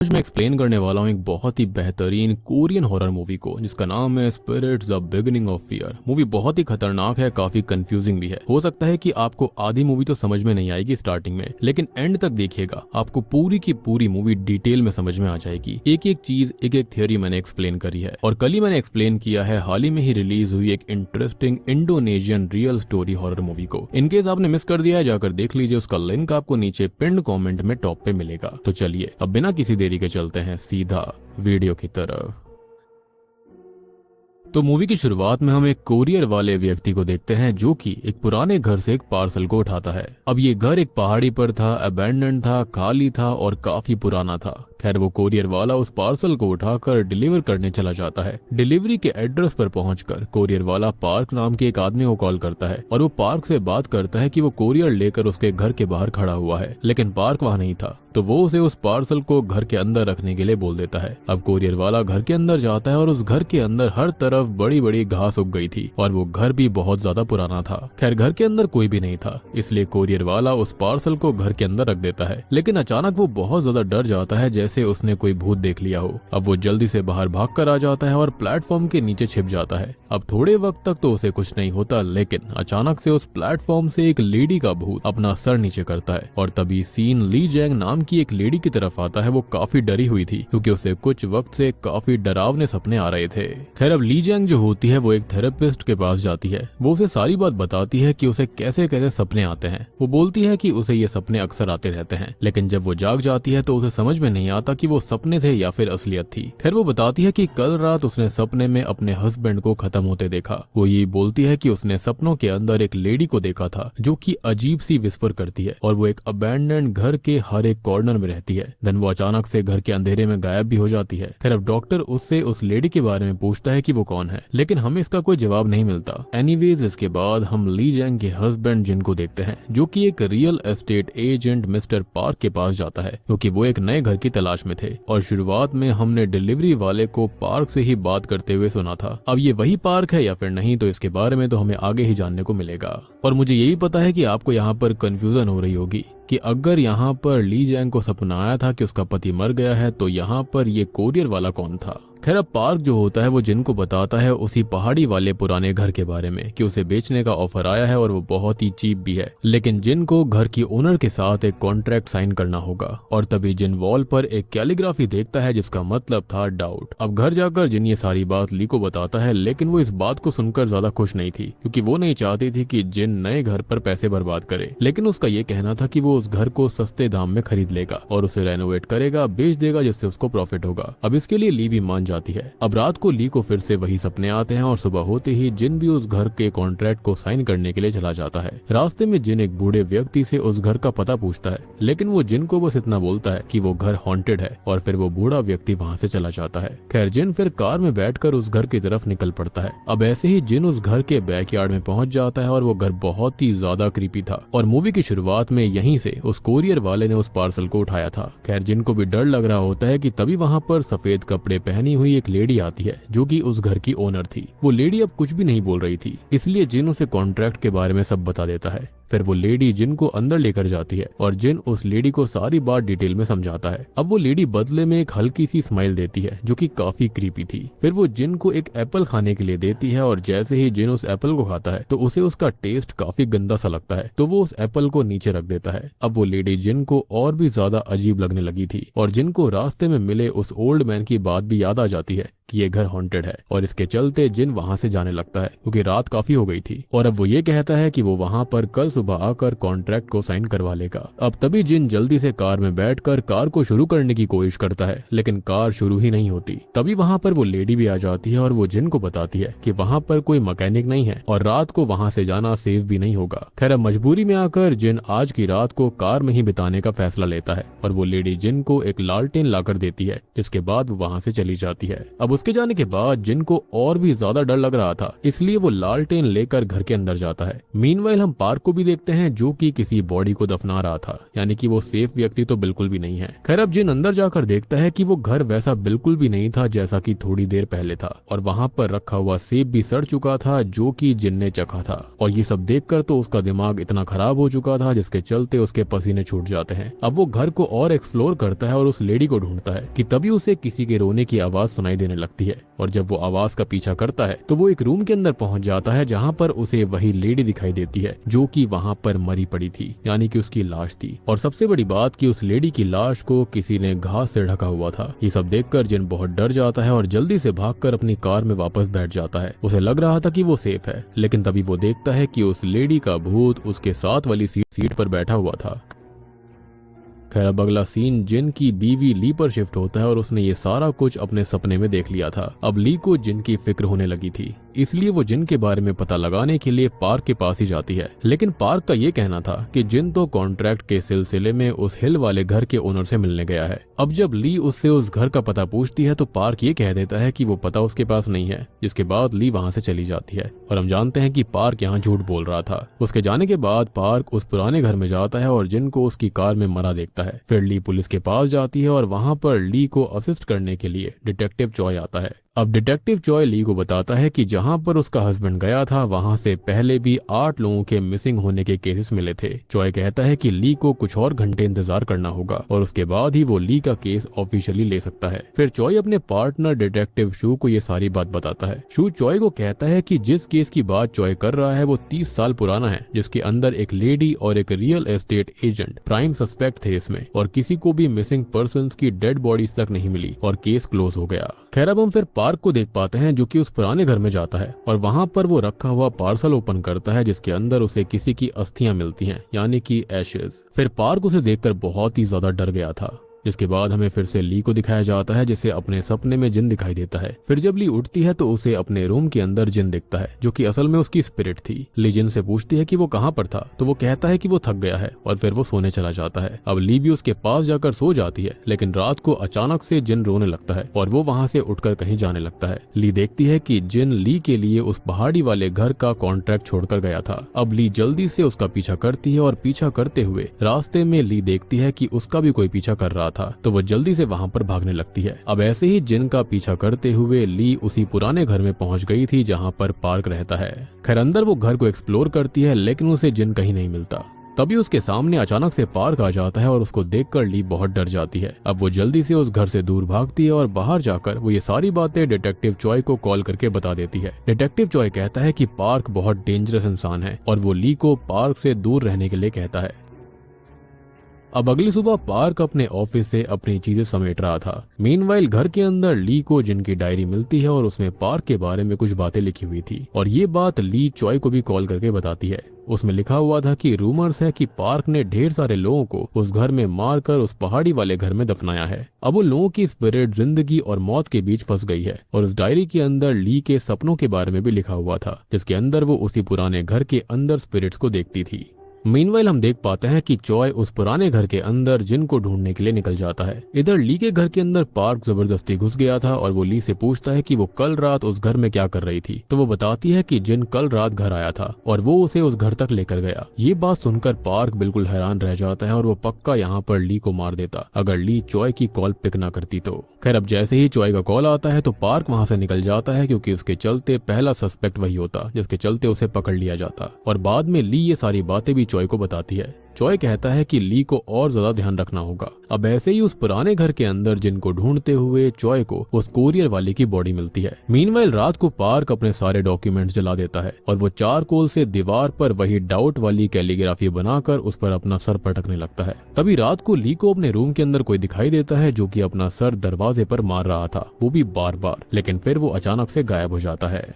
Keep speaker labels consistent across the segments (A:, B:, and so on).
A: आज मैं एक्सप्लेन करने वाला हूँ एक बहुत ही बेहतरीन कोरियन हॉरर मूवी को जिसका नाम है Spirits the beginning of fear. Movie बहुत ही खतरनाक है, काफी कंफ्यूजिंग भी है। हो सकता है कि आपको आधी मूवी तो समझ में नहीं आएगी स्टार्टिंग में, लेकिन एंड तक देखिएगा आपको पूरी की पूरी मूवी डिटेल में समझ में आ जाएगी। एक एक चीज, एक एक थियोरी मैंने एक्सप्लेन करी है और कल ही मैंने एक्सप्लेन किया है हाल ही में ही रिलीज हुई एक interesting Indonesian real story horror movie को। इनकेस आपने मिस कर दिया है जाकर देख लीजिए, उसका लिंक आपको नीचे पिन्ड कॉमेंट में टॉप पे मिलेगा। तो चलिए अब बिना किसी देरी के चलते हैं सीधा वीडियो की तरफ। तो मूवी की शुरुआत में हम एक कोरियर वाले व्यक्ति को देखते हैं जो कि एक पुराने घर से एक पार्सल को उठाता है। अब ये घर एक पहाड़ी पर था, अबैंडन था, खाली था और काफी पुराना था। खैर वो कोरियर वाला उस पार्सल को उठाकर डिलीवर करने चला जाता है। डिलीवरी के एड्रेस पर पहुंचकर कोरियर वाला पार्क नाम के एक आदमी को कॉल करता है और वो पार्क से बात करता है कि वो कोरियर लेकर उसके घर के बाहर खड़ा हुआ है, लेकिन पार्क वहां नहीं था। तो वो उसे उस पार्सल को घर के अंदर रखने के लिए बोल देता है। अब कोरियर वाला घर के अंदर जाता है और उस घर के अंदर हर तरफ बड़ी बड़ी घास उग गई थी और वो घर भी बहुत ज्यादा पुराना था। खैर घर के अंदर कोई भी नहीं था, इसलिए कोरियर वाला उस पार्सल को घर के अंदर रख देता है। लेकिन अचानक वो बहुत ज्यादा डर जाता है, जैसे उसने कोई भूत देख लिया हो। अब वो जल्दी से बाहर भागकर आ जाता है और प्लेटफॉर्म के नीचे छिप जाता है। अब थोड़े वक्त तक तो उसे कुछ नहीं होता, लेकिन अचानक से उस प्लेटफॉर्म से एक लेडी का भूत अपना सर नीचे करता है और तभी सीन ली जैंग नाम की एक लेडी की तरफ आता है। वो काफी डरी हुई थी क्योंकि उसे कुछ वक्त से काफी डरावने सपने आ रहे थे। खैर अब ली जैंग जो होती है वो एक थेरेपिस्ट के पास जाती है। वो उसे सारी बात बताती है कि उसे कैसे कैसे सपने आते हैं। वो बोलती है कि उसे ये सपने अक्सर आते रहते हैं, लेकिन जब वो जाग जाती है तो उसे समझ में नहीं आता कि वो सपने थे या फिर असलियत थी। खैर वो बताती है कि कल रात उसने सपने में अपने हस्बैंड को खत्म होते देखा। वो ये बोलती है कि उसने सपनों के अंदर एक लेडी को देखा था जो कि अजीब सी विस्पर करती है और वो एक अबैंडन्ड घर के हर एक कॉर्नर में रहती है। देन वो अचानक से घर के अंधेरे में गायब भी हो जाती है। खैर अब डॉक्टर उससे उस लेडी के बारे में पूछता है कि वो कौन है, लेकिन हमें इसका कोई जवाब नहीं मिलता। एनीवेज इसके बाद हम ली जैंग के हस्बैंड जिन को देखते हैं जो कि एक real estate agent mister park के पास जाता है क्योंकि वो एक नए घर की तलाश में थे। और शुरुआत में हमने डिलीवरी वाले को पार्क से ही बात करते हुए सुना था। अब ये वही पार्क है या फिर नहीं, तो इसके बारे में तो हमें आगे ही जानने को मिलेगा। और मुझे यही पता है कि आपको यहाँ पर कंफ्यूजन हो रही होगी कि अगर यहाँ पर ली जैंग को सपना आया था कि उसका पति मर गया है, तो यहाँ पर ये कोरियर वाला कौन था। खैर अब पार्क जो होता है वो जिन को बताता है उसी पहाड़ी वाले पुराने घर के बारे में कि उसे बेचने का ऑफर आया है और वो बहुत ही चीप भी है, लेकिन जिन को घर की ओनर के साथ एक कॉन्ट्रैक्ट साइन करना होगा। और तभी जिन वॉल पर एक कैलीग्राफी देखता है जिसका मतलब था डाउट। अब घर जाकर जिन ये सारी बात ली को बताता है, लेकिन वो इस बात को सुनकर ज्यादा खुश नहीं थी क्योंकि वो नहीं चाहती थी कि जिन नए घर पर पैसे बर्बाद करे। लेकिन उसका ये कहना था कि वो उस घर को सस्ते दाम में खरीद लेगा और उसे रेनोवेट करेगा, बेच देगा, जिससे उसको प्रॉफिट होगा। अब इसके लिए ली भी मान जाती है। अब रात को ली को फिर से वही सपने आते हैं और सुबह होते ही जिन भी उस घर के कॉन्ट्रैक्ट को साइन करने के लिए चला जाता है। रास्ते में जिन एक बूढ़े व्यक्ति से उस घर का पता पूछता है, लेकिन वो जिन को बस इतना बोलता है कि वो घर हॉन्टेड है और फिर वो बूढ़ा व्यक्ति वहाँ से चला जाता है। खैर जिन फिर कार में बैठकर उस घर की तरफ निकल पड़ता है। अब ऐसे ही जिन उस घर के बैकयार्ड में पहुंच जाता है और वो घर बहुत ही ज्यादा क्रीपी था और मूवी की शुरुआत में यहीं से उस कोरियर वाले ने उस पार्सल को उठाया था। खैर जिन को भी डर लग रहा होता है कि तभी वहाँ पर सफेद कपड़े पहनी हुई एक लेडी आती है जो कि उस घर की ओनर थी। वो लेडी अब कुछ भी नहीं बोल रही थी, इसलिए जिन उसे कॉन्ट्रैक्ट के बारे में सब बता देता है। फिर वो लेडी जिन को अंदर लेकर जाती है और जिन उस लेडी को सारी बात डिटेल में समझाता है। अब वो लेडी बदले में एक हल्की सी स्माइल देती है जो कि काफी क्रीपी थी। फिर वो जिन को एक एप्पल खाने के लिए देती है और जैसे ही जिन उस एप्पल को खाता है तो उसे उसका टेस्ट काफी गंदा सा लगता है, तो वो उस एप्पल को नीचे रख देता है। अब वो लेडी जिन को और भी ज्यादा अजीब लगने लगी थी और जिन को रास्ते में मिले उस ओल्ड मैन की बात भी याद आ जाती है कि ये घर हॉन्टेड है और इसके चलते जिन वहां से जाने लगता है क्योंकि रात काफी हो गई थी। और अब वो ये कहता है कि वो वहां पर कल सुबह आकर कॉन्ट्रैक्ट को साइन करवा लेगा। अब तभी जिन जल्दी से कार में बैठकर कार को शुरू करने की कोशिश करता है, लेकिन कार शुरू ही नहीं होती। तभी वहां पर वो लेडी भी आ जाती है और वो जिन को बताती है कि वहां पर कोई मैकेनिक नहीं है और रात को वहां से जाना सेफ भी नहीं होगा। खैर अब मजबूरी में आकर जिन आज की रात को कार में ही बिताने का फैसला लेता है और वो लेडी जिन को एक लालटेन लाकर देती है, जिसके बाद वो वहां से चली जाती है। अब उसके जाने के बाद जिन को और भी ज्यादा डर लग रहा था, इसलिए वो लालटेन लेकर घर के अंदर जाता है। मीनवाइल हम पार्क को भी देखते हैं जो कि किसी बॉडी को दफना रहा था, यानी कि वो सेफ व्यक्ति तो बिल्कुल भी नहीं है। खैर अब जिन अंदर जाकर देखता है कि वो घर वैसा बिल्कुल भी नहीं था जैसा कि थोड़ी देर पहले था, और वहाँ पर रखा हुआ सेब भी सड़ चुका था जो कि जिन ने चखा था। और ये सब देखकर तो उसका दिमाग इतना खराब हो चुका था जिसके चलते उसके पसीने छूट जाते हैं। अब वो घर को और एक्सप्लोर करता है और उस लेडी को ढूंढता है कि तभी उसे किसी के रोने की आवाज सुनाई देने लगती है। और जब वो आवाज का पीछा करता है तो वो एक रूम के अंदर पहुंच जाता है जहाँ पर उसे वही लेडी दिखाई देती है जो कि वहाँ पर मरी पड़ी थी, यानी कि उसकी लाश थी। और सबसे बड़ी बात कि उस लेडी की लाश को किसी ने घास से ढका हुआ था। ये सब देखकर जिन बहुत डर जाता है और जल्दी से भागकर अपनी कार में वापस बैठ जाता है। उसे लग रहा था कि वो सेफ है, लेकिन तभी वो देखता है कि उस लेडी का भूत उसके साथ वाली सीट पर बैठा हुआ था। खैर अब अगला सीन जिन की बीवी ली पर शिफ्ट होता है और उसने ये सारा कुछ अपने सपने में देख लिया था। अब ली को जिन की फिक्र होने लगी थी, इसलिए वो जिन के बारे में पता लगाने के लिए पार्क के पास ही जाती है। लेकिन पार्क का ये कहना था कि जिन तो कॉन्ट्रैक्ट के सिलसिले में उस हिल वाले घर के ओनर से मिलने गया है। अब जब ली उससे उस घर का पता पूछती है तो पार्क ये कह देता है कि वो पता उसके पास नहीं है, जिसके बाद ली वहाँ से चली जाती है। और हम जानते हैं कि पार्क यहाँ झूठ बोल रहा था। उसके जाने के बाद पार्क उस पुराने घर में जाता है और जिन को उसकी कार में मरा देखता है। फिर ली पुलिस के पास जाती है और वहाँ पर ली को असिस्ट करने के लिए डिटेक्टिव चॉय आता है। अब डिटेक्टिव चॉय ली को बताता है कि जहां पर उसका हस्बैंड गया था वहां से पहले भी 8 लोगों के मिसिंग होने के केसेस मिले थे। चॉय कहता है कि ली को कुछ और घंटे इंतजार करना होगा और उसके बाद ही वो ली का केस ऑफिशियली ले सकता है। फिर चॉय अपने पार्टनर डिटेक्टिव शू को ये सारी बात बताता है। शू चॉय को कहता है कि जिस केस की बात चॉय कर रहा है वो 30 साल पुराना है, जिसके अंदर एक लेडी और एक real estate agent prime suspect थे इसमें, और किसी को भी मिसिंग पर्सन की डेड बॉडीज तक नहीं मिली और केस क्लोज हो गया। खैर अब हम फिर पार्क को देख पाते हैं जो कि उस पुराने घर में जाता है और वहां पर वो रखा हुआ पार्सल ओपन करता है जिसके अंदर उसे किसी की अस्थियां मिलती हैं, यानी कि एशेज। फिर पार्क उसे देखकर बहुत ही ज्यादा डर गया था। जिसके बाद हमें फिर से ली को दिखाया जाता है जिसे अपने सपने में जिन दिखाई देता है। फिर जब ली उठती है तो उसे अपने रूम के अंदर जिन दिखता है जो कि असल में उसकी स्पिरिट थी। ली जिन से पूछती है कि वो कहाँ पर था तो वो कहता है कि वो थक गया है और फिर वो सोने चला जाता है। अब ली भी उसके पास जाकर सो जाती है, लेकिन रात को अचानक से जिन रोने लगता है और वो वहाँ से उठकर कहीं जाने लगता है। ली देखती है कि जिन ली के लिए उस पहाड़ी वाले घर का कॉन्ट्रैक्ट छोड़कर गया था। अब ली जल्दी से उसका पीछा करती है और पीछा करते हुए रास्ते में ली देखती है कि उसका भी कोई पीछा कर रहा था, तो वो जल्दी से वहां पर भागने लगती है। अब ऐसे ही जिन का पीछा करते हुए ली उसी पुराने घर में पहुंच गई थी जहां पर पार्क रहता है। खैर अंदर वो घर को एक्सप्लोर करती है लेकिन उसे जिन कहीं नहीं मिलता। तभी उसके सामने अचानक से पार्क आ जाता है और उसको देखकर ली बहुत डर जाती है। अब वो जल्दी से उस घर से दूर भागती है और बाहर जाकर वो ये सारी बातें डिटेक्टिव चॉय को कॉल करके बता देती है। डिटेक्टिव चॉय कहता है कि पार्क बहुत डेंजरस इंसान है और वो ली को पार्क से दूर रहने के लिए कहता है। अब अगली सुबह पार्क अपने ऑफिस से अपनी चीजें समेट रहा था। मीनवाइल घर के अंदर ली को जिनकी डायरी मिलती है और उसमें पार्क के बारे में कुछ बातें लिखी हुई थी और ये बात ली चॉय को भी कॉल करके बताती है। उसमें लिखा हुआ था कि रूमर्स है कि पार्क ने ढेर सारे लोगों को उस घर में मारकर उस पहाड़ी वाले घर में दफनाया है। अब उन लोगों की स्पिरिट जिंदगी और मौत के बीच फंस गई है और उस डायरी के अंदर ली के सपनों के बारे में भी लिखा हुआ था जिसके अंदर वो उसी पुराने घर के अंदर स्पिरिट्स को देखती थी। मीनवाइल हम देख पाते हैं कि चॉय उस पुराने घर के अंदर जिन को ढूंढने के लिए निकल जाता है। इधर ली के घर के अंदर पार्क जबरदस्ती घुस गया था और वो ली से पूछता है कि वो कल रात उस घर में क्या कर रही थी, तो वो बताती है कि जिन कल रात घर आया था और वो उसे उस घर तक लेकर गया। ये बात सुनकर पार्क बिल्कुल हैरान रह जाता है और वो पक्का यहाँ पर ली को मार देता अगर ली चॉय की कॉल पिक ना करती तो। खैर अब जैसे ही चॉय का कॉल आता है तो पार्क वहाँ से निकल जाता है क्योंकि उसके चलते पहला सस्पेक्ट वही होता जिसके चलते उसे पकड़ लिया जाता। और बाद में ली ये सारी बातें भी चॉय को बताती है। चॉय कहता है कि ली को और ज्यादा ध्यान रखना होगा। अब ऐसे ही उस पुराने घर के अंदर जिनको ढूंढते हुए चॉय को उस कोरियर वाले की बॉडी मिलती है। मीनवाइल रात को पार्क अपने सारे डॉक्यूमेंट्स जला देता है और वो चारकोल से दीवार पर वही डाउट वाली कैलीग्राफी बनाकर उस पर अपना सर पटकने लगता है। तभी रात को ली को अपने रूम के अंदर कोई दिखाई देता है जो कि अपना सर दरवाजे पर मार रहा था, वो भी बार बार, लेकिन फिर वो अचानक से गायब हो जाता है।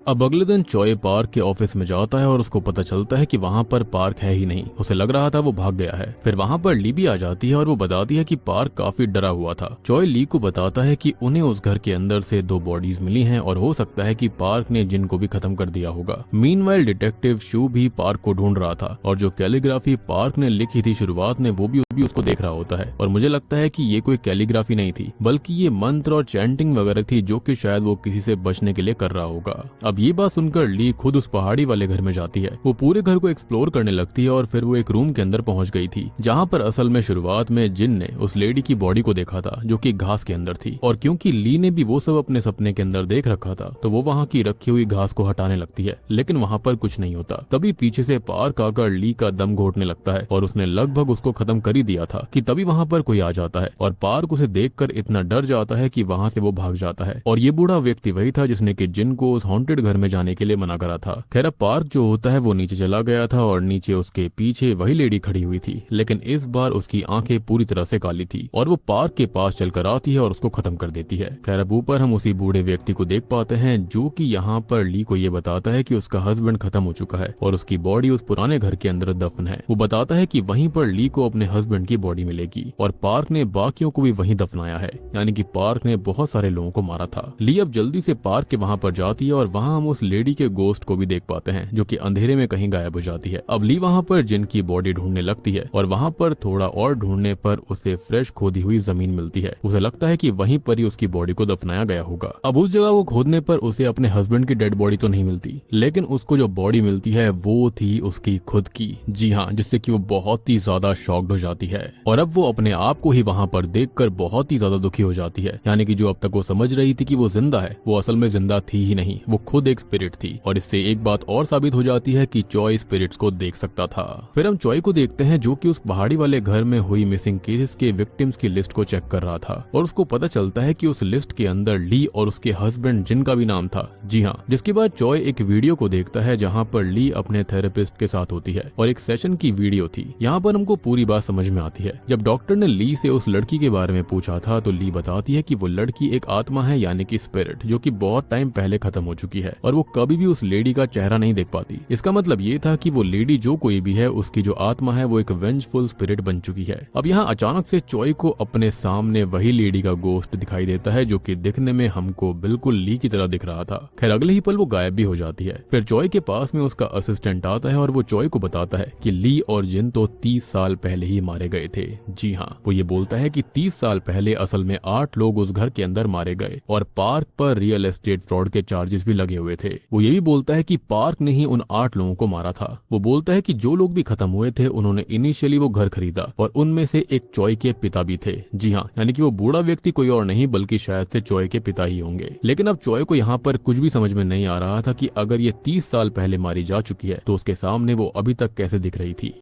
A: अब अगले दिन चॉय पार्क के ऑफिस में जाता है और उसको पता चलता है कि वहाँ पर पार्क है ही नहीं। उसे लग रहा था वो भाग गया है। फिर वहाँ पर ली भी आ जाती है और वो बताती है कि पार्क काफी डरा हुआ था। चॉय ली को बताता है कि उन्हें उस घर के अंदर से 2 बॉडीज मिली हैं और हो सकता है कि पार्क ने जिन को भी खत्म कर दिया होगा। मीनवाइल डिटेक्टिव शू भी पार्क को ढूंढ रहा था और जो कैलीग्राफी पार्क ने लिखी थी शुरुआत में वो भी भी उसको देख रहा होता है और मुझे लगता है कि ये कोई कैलीग्राफी नहीं थी बल्कि ये मंत्र और चैंटिंग वगैरह थी जो कि शायद वो किसी से बचने के लिए कर रहा होगा। अब ये बात सुनकर ली खुद उस पहाड़ी वाले घर में जाती है। वो पूरे घर को एक्सप्लोर करने लगती है और फिर वो एक रूम के अंदर पहुंच गई थी जहाँ पर असल में शुरुआत में जिन ने उस लेडी की बॉडी को देखा था जो कि घास के अंदर थी। और क्योंकि ली ने भी वो सब अपने सपने के अंदर देख रखा था तो वो वहाँ की रखी हुई घास को हटाने लगती है, लेकिन वहाँ पर कुछ नहीं होता। तभी पीछे से पार्क आकर ली का दम घोटने लगता है और उसने लगभग उसको खत्म कर ही दिया था कि तभी वहाँ पर कोई आ जाता है और पार्क उसे देखकर इतना डर जाता है कि वहाँ से वो भाग जाता है। और ये बूढ़ा व्यक्ति वही था जिसने कि जिन को उस हॉन्टेड घर में जाने के लिए मना करा था। खैर पार्क जो होता है वो नीचे चला गया था और नीचे उसके पीछे वही लेडी खड़ी हुई थी, लेकिन इस बार उसकी आंखें पूरी तरह से काली थी और वो पार्क के पास चलकर आती है और उसको खत्म कर देती है। खैर अब ऊपर हम उसी बूढ़े व्यक्ति को देख पाते हैं जो कि यहाँ पर ली को ये बताता है कि उसका हस्बैंड खत्म हो चुका है और उसकी बॉडी उस पुराने घर के अंदर दफन है। वो बताता है कि वहीं पर ली को अपने हस्बैंड की बॉडी मिलेगी और पार्क ने बाकियों को भी वहीं दफनाया है, यानी कि पार्क ने बहुत सारे लोगों को मारा था। ली अब जल्दी से पार्क के वहां पर जाती है और वहां हम उस लेडी के गोस्ट को भी देख पाते हैं जो कि अंधेरे में कहीं गायब हो जाती है। अब ली वहां पर जिन की बॉडी ढूंढने लगती है और वहां पर थोड़ा और ढूंढने पर उसे फ्रेश खोदी हुई जमीन मिलती है। उसे लगता है कि वहीं पर ही उसकी बॉडी को दफनाया गया होगा। अब उस जगह को खोदने पर उसे अपने हस्बैंड की डेड बॉडी तो नहीं मिलती, लेकिन उसको जो बॉडी मिलती है वो थी उसकी खुद की। जी हाँ, जिससे कि वो बहुत ही ज्यादा शॉक्ड हो जाती है और अब वो अपने आप को ही वहां पर देखकर बहुत ही ज्यादा दुखी हो जाती है। यानी कि जो अब तक वो समझ रही थी कि वो जिंदा है, वो असल में जिंदा थी ही नहीं, वो खुद एक स्पिरिट थी। और इससे एक बात और साबित हो जाती है कि चॉय स्पिरिट्स को देख सकता था। फिर हम चॉय को देखते हैं जो कि उस पहाड़ी वाले घर में हुई मिसिंग केसेस के विक्टिम्स की लिस्ट को चेक कर रहा था और उसको पता चलता है कि उस लिस्ट के अंदर ली और उसके हस्बैंड जिन का भी नाम था। जी हाँ, जिसके बाद चॉय एक वीडियो को देखता है जहाँ पर ली अपने थेरेपिस्ट के साथ होती है और एक सेशन की वीडियो थी। यहाँ पर हमको पूरी बात समझ में आती है। जब डॉक्टर ने ली से उस लड़की के बारे में पूछा था तो ली बताती है कि वो लड़की एक आत्मा है, यानी कि स्पिरिट, जो कि बहुत टाइम पहले खत्म हो चुकी है और वो कभी भी उस लेडी का चेहरा नहीं देख पाती। इसका मतलब ये था कि वो लेडी जो कोई भी है उसकी जो आत्मा है वो एक वेंजफुल स्पिरिट बन चुकी है। अब यहाँ अचानक से चॉय को अपने सामने वही लेडी का गोस्ट दिखाई देता है जो कि दिखने में हमको बिल्कुल ली की तरह दिख रहा था। खैर अगले ही पल वो गायब भी हो जाती है। फिर चॉय के पास में उसका असिस्टेंट आता है और वो चॉय को बताता है कि ली और जिन तो 30 साल पहले ही मारे गए थे। जी हाँ, वो ये बोलता है कि 30 साल पहले असल में 8 लोग उस घर के अंदर मारे गए और पार्क पर रियल एस्टेट फ्रॉड के चार्जेस भी लगे हुए थे। वो ये भी बोलता है कि पार्क ने ही उन 8 लोगों को मारा था। वो बोलता है कि जो लोग भी खत्म हुए थे उन्होंने इनिशियली वो घर खरीदा और उनमें से एक चॉय के पिता भी थे। जी हाँ, यानी कि वो बूढ़ा व्यक्ति कोई और नहीं बल्कि शायद से चॉय के पिता ही होंगे। लेकिन अब चॉय को यहाँ पर कुछ भी समझ में नहीं आ रहा था कि अगर ये 30 साल पहले मारी जा चुकी है तो उसके सामने वो अभी तक कैसे दिख रही थी।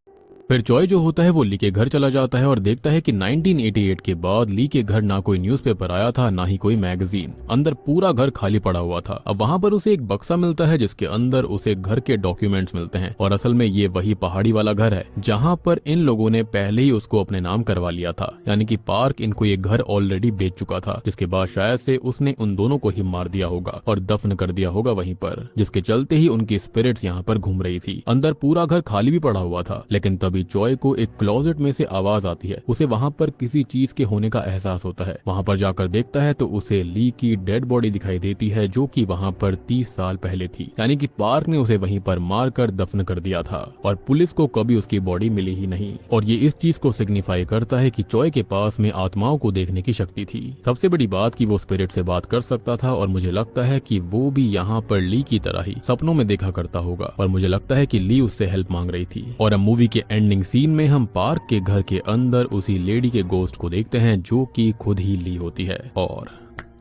A: फिर चॉय जो होता है वो ली के घर चला जाता है और देखता है कि 1988 के बाद ली के घर ना कोई न्यूज़पेपर आया था ना ही कोई मैगजीन। अंदर पूरा घर खाली पड़ा हुआ था। अब वहाँ पर उसे एक बक्सा मिलता है जिसके अंदर उसे घर के डॉक्यूमेंट्स मिलते हैं और असल में ये वही पहाड़ी वाला घर है जहाँ पर इन लोगों ने पहले ही उसको अपने नाम करवा लिया था। यानी कि पार्क इनको ये घर ऑलरेडी बेच चुका था, जिसके बाद शायद से उसने उन दोनों को ही मार दिया होगा और दफन कर दिया होगा वहीं पर, जिसके चलते ही उनकी स्पिरिट्स यहाँ पर घूम रही थी। अंदर पूरा घर खाली भी पड़ा हुआ था, लेकिन तभी चॉय को एक क्लोजेट में से आवाज आती है। उसे वहां पर किसी चीज के होने का एहसास होता है। वहां पर जाकर देखता है तो उसे ली की डेड बॉडी दिखाई देती है जो कि वहां पर 30 साल पहले थी। यानी कि पार्क ने उसे वहीं पर मारकर दफन कर दिया था और पुलिस को कभी उसकी बॉडी मिली ही नहीं। और ये इस चीज को सिग्निफाई करता है कि चॉय के पास में आत्माओं को देखने की शक्ति थी। सबसे बड़ी बात कि वो स्पिरिट से बात कर सकता था और मुझे लगता है कि वो भी यहाँ पर ली की तरह ही सपनों में देखा करता होगा और मुझे लगता है कि ली उससे हेल्प मांग रही थी। और अब मूवी के एंडिंग सीन में हम पार्क के घर के अंदर उसी लेडी के गोस्ट को देखते हैं जो कि खुद ही ली होती है। और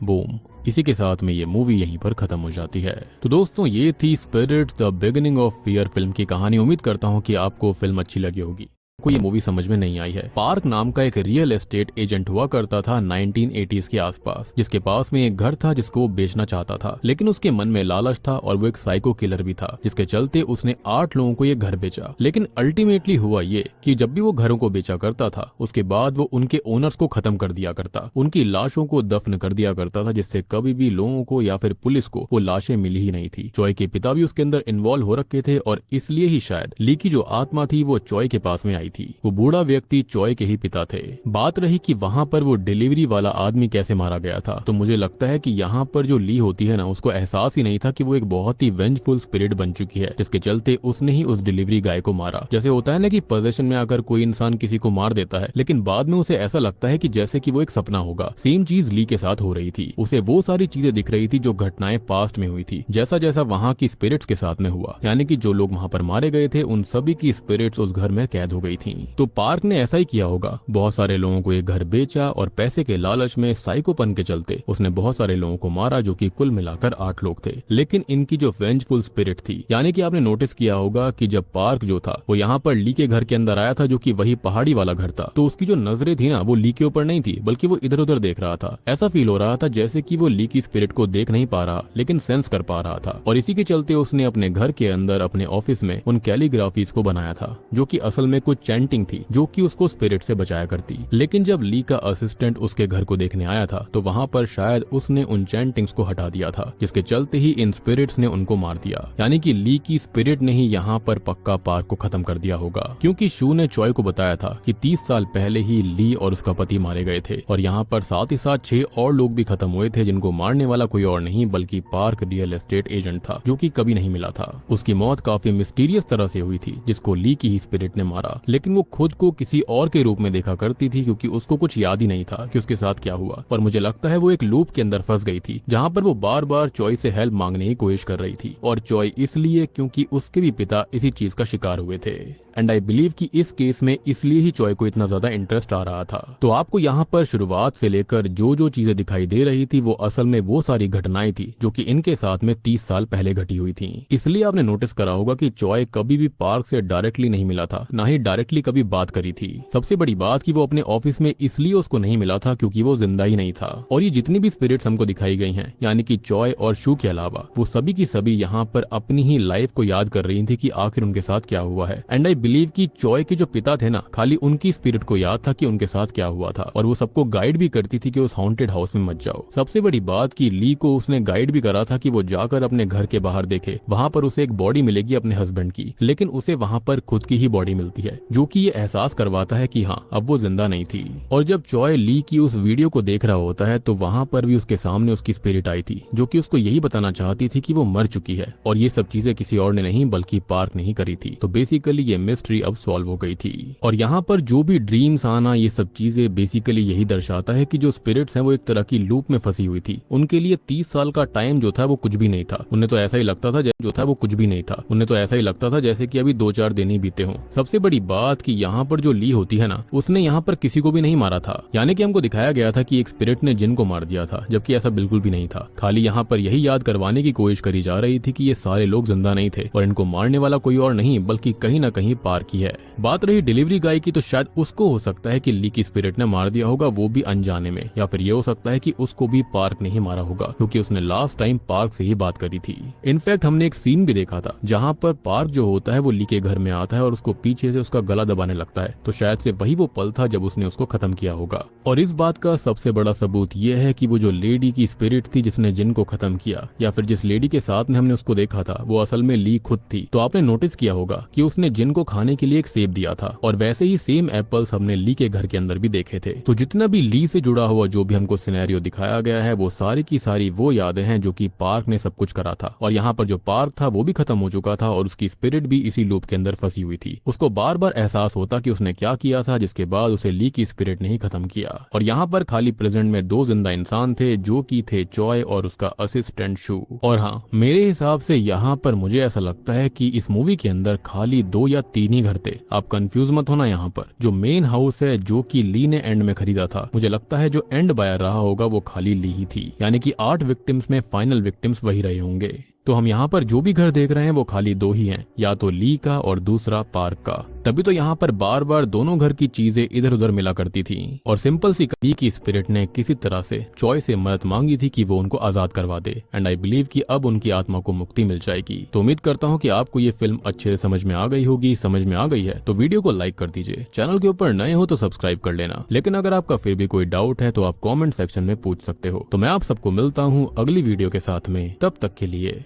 A: बूम, इसी के साथ में ये मूवी यहीं पर खत्म हो जाती है। तो दोस्तों ये थी Spirits the beginning of fear film की कहानी। उम्मीद करता हूँ कि आपको फिल्म अच्छी लगी होगी। को ये मूवी समझ में नहीं आई है। पार्क नाम का एक रियल एस्टेट एजेंट हुआ करता था 1980s के आसपास, जिसके पास में एक घर था जिसको वो बेचना चाहता था, लेकिन उसके मन में लालच था और वो एक साइको किलर भी था, जिसके चलते उसने 8 लोगों को ये घर बेचा। लेकिन अल्टीमेटली हुआ ये कि जब भी वो घरों को बेचा करता था उसके बाद वो उनके ओनर्स को खत्म कर दिया करता, उनकी लाशों को दफन कर दिया करता था, जिससे कभी भी लोगों को या फिर पुलिस को वो लाशें मिली ही नहीं थी। चॉय के पिता भी उसके अंदर इन्वॉल्व हो रखे थे और इसलिए ही शायद ली की जो आत्मा थी वो चॉय के पास में आई थी। वो बूढ़ा व्यक्ति चॉय के ही पिता थे। बात रही कि वहाँ पर वो डिलीवरी वाला आदमी कैसे मारा गया था, तो मुझे लगता है कि यहाँ पर जो ली होती है ना, उसको एहसास ही नहीं था कि वो एक बहुत ही वेंजफुल स्पिरिट बन चुकी है, जिसके चलते उसने ही उस डिलीवरी गाय को मारा। जैसे होता है ना कि पोजेशन में आकर कोई इंसान किसी को मार देता है, लेकिन बाद में उसे ऐसा लगता है कि जैसे कि वो एक सपना होगा। सेम चीज ली के साथ हो रही थी। उसे वो सारी चीजें दिख रही थी जो घटनाएं पास्ट में हुई थी, जैसा जैसा वहाँ की स्पिरिट्स के साथ में हुआ। यानी कि जो लोग वहाँ पर मारे गए थे उन सभी की स्पिरिट्स उस घर में कैद हो गई थी। तो पार्क ने ऐसा ही किया होगा, बहुत सारे लोगों को एक घर बेचा और पैसे के लालच में साइकोपन के चलते उसने बहुत सारे लोगों को मारा, जो कि कुल मिलाकर 8 लोग थे। लेकिन इनकी जो वेंजफुल स्पिरिट थी, यानी कि आपने नोटिस किया होगा कि जब पार्क जो था वो यहाँ पर ली के घर के अंदर आया था, जो कि वही पहाड़ी वाला घर था, तो उसकी जो नजरें थी ना वो ली के ऊपर नहीं थी, बल्कि वो इधर उधर देख रहा था। ऐसा फील हो रहा था जैसे कि वो ली की स्पिरिट को देख नहीं पा रहा, लेकिन सेंस कर पा रहा था। और इसी के चलते उसने अपने घर के अंदर अपने ऑफिस में उन कैलीग्राफीज को बनाया था, जो कि असल में कुछ चैंटिंग थी, जो कि उसको स्पिरिट से बचाया करती। लेकिन जब ली का असिस्टेंट उसके घर को देखने आया था, तो वहाँ पर शायद उसने उन चैंटिंग्स को हटा दिया था, जिसके चलते ही इन स्पिरिट्स ने उनको मार दिया। यानी कि ली की स्पिरिट ने ही यहाँ पर पक्का पार्क को खत्म कर दिया होगा, क्योंकि शू ने चॉय को बताया था कि 30 साल पहले ही ली और उसका पति मारे गए थे। और यहाँ पर साथ ही साथ 6 और लोग भी खत्म हुए थे, जिनको मारने वाला कोई और नहीं बल्कि पार्क रियल एस्टेट एजेंट था, जो कि कभी नहीं मिला था। उसकी मौत काफी मिस्टीरियस तरह से हुई थी, जिसको ली की ही स्पिरिट ने मारा। लेकिन वो खुद को किसी और के रूप में देखा करती थी, क्योंकि उसको कुछ याद ही नहीं था कि उसके साथ क्या हुआ। और मुझे लगता है वो एक लूप के अंदर फंस गई थी, जहाँ पर वो बार बार चॉय से हेल्प मांगने की कोशिश कर रही थी। और चॉय इसलिए क्योंकि उसके भी पिता इसी चीज का शिकार हुए थे। एंड आई बिलीव कि इस केस में इसलिए ही चॉय को इतना ज्यादा इंटरेस्ट आ रहा था। तो आपको यहाँ पर शुरुआत से लेकर जो जो चीजें दिखाई दे रही थी, वो असल में वो सारी घटनाएं थी जो कि इनके साथ में 30 साल पहले घटी हुई थी। इसलिए आपने नोटिस करा होगा कि चॉय कभी भी पार्क से डायरेक्टली नहीं मिला था, ना ही डायरेक्टली कभी बात करी थी। सबसे बड़ी बात कि वो अपने ऑफिस में इसलिए उसको नहीं मिला था क्योंकि वो जिंदा ही नहीं था। और ये जितनी भी स्पिरिट्स हमको दिखाई गई हैं, यानी कि चॉय और शू के अलावा, वो सभी की सभी यहाँ पर अपनी ही लाइफ को याद कर रही थी कि आखिर उनके साथ क्या हुआ है। एंड आई बिलीव कि चॉय के जो पिता थे ना, खाली उनकी स्पिरिट को याद था कि उनके साथ क्या हुआ था, और वो सबको गाइड भी करती थी कि उस हॉन्टेड हाउस में मत जाओ। सबसे बड़ी बात कि ली को उसने गाइड भी करा था कि वो जाकर अपने घर के बाहर देखे, वहाँ पर उसे एक बॉडी मिलेगी अपने हस्बैंड की, लेकिन उसे वहाँ पर खुद की ही बॉडी मिलती है, जो कि ये एहसास करवाता है कि हाँ, अब वो जिंदा नहीं थी। और जब चॉय ली की उस वीडियो को देख रहा होता है, तो वहाँ पर भी उसके सामने उसकी स्पिरिट आई थी, जो कि उसको यही बताना चाहती थी कि वो मर चुकी है। और ये सब चीजें किसी और ने नहीं बल्कि पार्क ने ही करी थी। तो बेसिकली ये मिस्ट्री अब सॉल्व हो गई थी। और यहाँ पर जो भी ड्रीम्स आना, ये सब चीजें बेसिकली यही दर्शाता है कि जो स्पिरिट्स हैं वो एक तरह की लूप में फंसी हुई थी। उनके लिए 30 साल का टाइम जो था वो कुछ भी नहीं था। उन्हें तो ऐसा ही लगता था जो था वो कुछ भी नहीं था। उन्हें तो ऐसा ही लगता था जैसे कि अभी 2-4 दिन ही बीते हों। सबसे बड़ी बात कि यहाँ पर जो ली होती है ना, उसने यहाँ पर किसी को भी नहीं मारा था। यानी कि हमको दिखाया गया था कि एक स्पिरिट ने जिन को मार दिया था, जबकि ऐसा बिल्कुल भी नहीं था। खाली यहाँ पर यही याद करवाने की कोशिश करी जा रही थी कि ये सारे लोग जिंदा नहीं थे और इनको मारने वाला कोई और नहीं बल्कि कहीं ना कहीं पार्क ही है। बात रही डिलीवरी गाय की, तो शायद उसको हो सकता है कि ली की स्पिरिट ने मार दिया होगा, वो भी अनजाने में, या फिर ये हो सकता है कि उसको भी पार्क ने ही मारा होगा, क्योंकि उसने लास्ट टाइम पार्क से ही बात करी थी। इनफैक्ट हमने एक सीन भी देखा था जहाँ पर पार्क जो होता है वो ली के घर में आता है और उसको पीछे से उसका गला दबाने लगता है। तो शायद से वही वो पल था जब उसने उसको खत्म किया होगा। और इस बात का सबसे बड़ा सबूत ये है कि वो जो लेडी की स्पिरिट थी जिसने जिन को खत्म किया, या फिर जिस लेडी के साथ में हमने उसको देखा था, वो असल में ली खुद थी। तो आपने नोटिस किया होगा कि उसने जिन को खाने के लिए एक सेब दिया था, और वैसे ही सेम एप्पल्स हमने ली के घर के अंदर भी देखे थे। तो जितना भी ली से जुड़ा हुआ जो भी हमको सिनेरियो दिखाया गया है, वो सारी की सारी वो यादें हैं जो कि पार्क ने सब कुछ करा था। और यहाँ पर जो पार्क था वो भी खत्म हो चुका था और उसकी स्पिरिट भी इसी लूप के अंदर फंसी हुई थी। उसको बार बार एहसास होता कि उसने क्या किया था, जिसके बाद उसे ली की स्पिरिट ने ही खत्म किया। और यहाँ पर खाली प्रेजेंट में 2 जिंदा इंसान थे, जो कि थे चॉय और उसका असिस्टेंट शू। और हाँ, मेरे हिसाब से यहाँ पर मुझे ऐसा लगता है कि इस मूवी के अंदर खाली 2 या 3 ही घर थे। आप कंफ्यूज मत होना। यहाँ पर जो मेन हाउस है जो कि ली ने एंड में खरीदा था, मुझे लगता है जो एंड बायर रहा होगा वो खाली ली ही थी। यानी कि 8 विक्टिम्स में फाइनल विक्टिम्स वही रहे होंगे। तो हम यहाँ पर जो भी घर देख रहे हैं वो खाली 2 ही हैं, या तो ली का और दूसरा पार्क का। तभी तो यहाँ पर बार बार दोनों घर की चीजें इधर उधर मिला करती थी। और सिंपल सी ली की स्पिरिट ने किसी तरह से चॉय से मदद मांगी थी कि वो उनको आजाद करवा दे। एंड आई बिलीव कि अब उनकी आत्मा को मुक्ति मिल जाएगी। तो उम्मीद करता हूँ कि आपको ये फिल्म अच्छे से समझ में आ गई होगी। समझ में आ गई है तो वीडियो को लाइक कर दीजिए। चैनल के ऊपर नए हो तो सब्सक्राइब कर लेना। लेकिन अगर आपका फिर भी कोई डाउट है तो आप कॉमेंट सेक्शन में पूछ सकते हो। तो मैं आप सबको मिलता हूँ अगली वीडियो के साथ में। तब तक के लिए